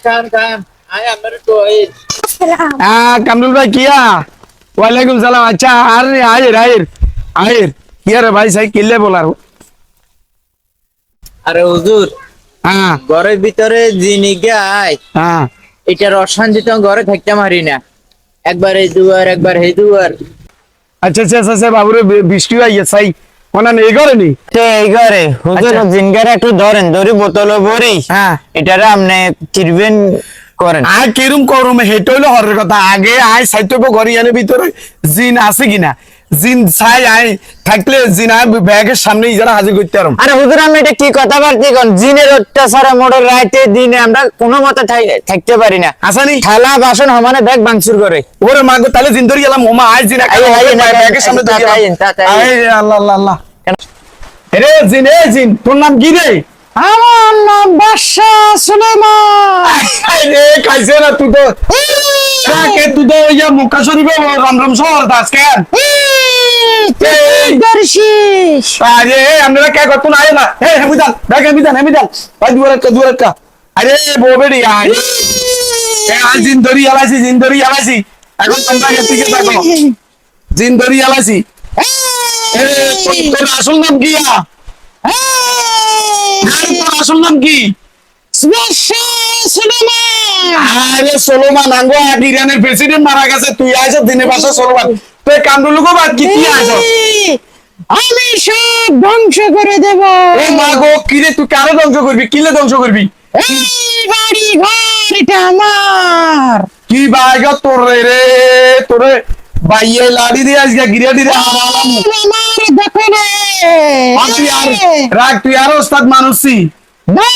খান খান আয় আমার তো এই কামরুল ভাই কিয়া ওয়ালাইকুম সালাম আচ্ছা আরে আয়ের আয়ের আয়ের কিয়া রে ভাই সাই কিল্লে বলার আরে হুজুর হ্যাঁ ঘরের ভিতরে জিনি গায় হ্যাঁ এটার অশান্তি তো ঘরে থাকতে পারি না একবার এই দুয়ার একবার এই দুয়ার আচ্ছা আচ্ছা আচ্ছা বাবুরে বৃষ্টি আইয়া সাই কোনা নেই করে নি এই ঘরে হুজুর আচ্ছা। জিনগারে একটু ধরেন ধরি বোতল ভরি হ্যাঁ এটারে আপনি চিরবেন করেন আয় কিরম করুম হেটো হইলো হরের কথা আগে আয় সাইতব ঘরে আনে ভিতরে জিন আছে কিনা জিন ছাই আয় থাকলে জিন আয় ব্যাগের সামনে ইজারা হাজির করতে পারম আরে হুজুর আমি এটা কি কথা বলছি কোন জিনের অত্যাচারে মোড়ের রাতে দিনে আমরা কোনো মতে থাকতে পারি না আসানি থালা বাসন সমানে ব্যাগ ভাঙচুর করে ওরে মাগো তাহলে জিন ধরে গেলাম ওমা আয় জিন আইয়ে, আইয়ে, ব্যাগের সামনে ধরে গেলাম আইয়ে, তাড়াতাড়ি। আয় আল্লাহ আল্লাহ আল্লাহ রে জিন এ জিন তোর নাম কি রে আমার নাম বাদশা সুলেমান রে খাইছে না তুই তো কে তুই তো ইয়া মক্কা শরীফে রাম রাম শহর দাস কেন দর্শিস আরে আমরা কে কত না আয় না হে হেমিদান দেখ হেমিদান ভাই দুয়ার কা আরে বউবেড়ি আয় আজ জিন ধরি আলাইছি এখন তোমরা এর দিকে থাকো জিন ধরি আলাইছি তোর আসল নাম কি তোর আসল নাম কি বাদশা সুলেমান আরে সোলোমান আঙ্গো ইরানের প্রেসিডেন্ট মারা গেছে তুই আইছ দিনে বাসা সোলোমান তুই কামরুলুকো বাদ কি তুই আইছ আমি সব ধ্বংস করে দেব ও মা গো কিরে তুই কারে ধ্বংস করবি কিলে ধ্বংস করবি এই বাড়ি ঘর এটা আমার কি বাইগা তোর রে তোরে বাইয়ে লাড়ি দিয়ে আজকে গিরিয়া দিয়ে হারালাম আমার দখলে তুই আর রাখ তুই আর ওস্তাদ মানুষই না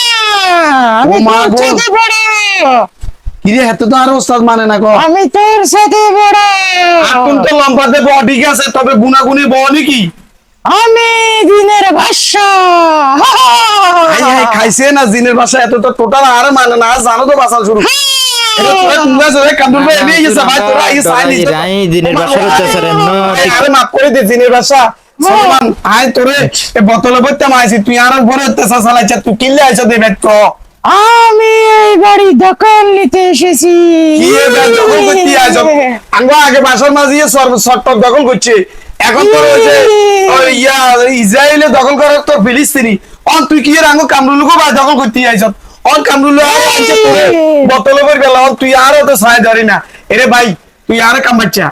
আমি ও মা তোর গো। সাথে বড় কিরে হেতে তো আর ওস্তাদ মানে না গো আমি তোর সাথে বড় এখন তো লম্বাতে ব ঠিক আছে তবে গুনাগুনি ব নাকি আমি দিনের ভাষ্য খাইছে না জিনের বাসা এত তো টোটাল আর মানে না জানো তো বাসা শুরু এটা তোরা তোমরা জোরে কান্দুর ভাই এনে গেছে ভাই তোরা এই সাইনি দিনের ভাষ্য অত্যাচারে আরে মাফ করে দে জিনের বাসা সলমান আয় তোরে এ বোতলে বইতে মাইছি তুই আর বড় অত্যাচার চালাইছ তুই কিল্লে আইছ দে বেট কো আমি এই বাড়ি দখল নিতে এসেছি কি এ বেট দখল করতে আইছ আঙ্গো আগে বাসার মাঝে শর্ট দখল করছে এখন তোর ওই যে ওই ইয়া ইসরায়েলে দখল করার তো ফিলিস্তিনি অন তুই কি এর আঙ্গো কামরুলুকো বা দখল করতে আইছ অন কামরুলু আইছে তোরে বোতলে বই গেল তুই আর তো সাই ধরি না এরে ভাই তুই আর কাম বাচ্চা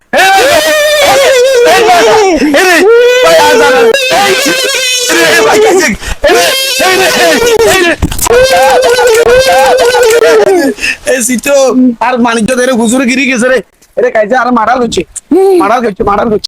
আর মানিক হুজুরে গিরি গেছে রে এরে কাইছে আর মারাল হচ্ছে